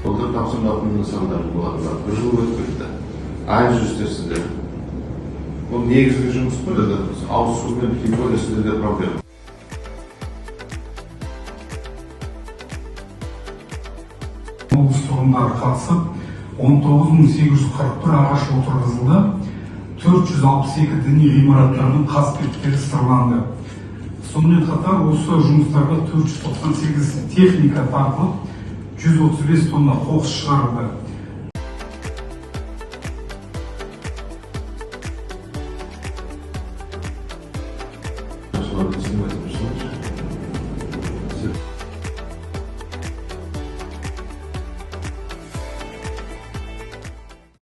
былтыр тапсырмалардың нысандары болады. Bir жыл өтіп кетті. Ай жүрсіздер. Бұл негізгі жұмыс қой, ауыз су мен телефон сіздерде проблема. Облыс тұрғындары қатысып, 19.841 ағаш отырғызылды, 462 діни ғимараттардың қасбеттері сырланды. Сонымен қатар осы жұмыстарға 498 техника тартылып, 135 тонна қоқыс шығарылды.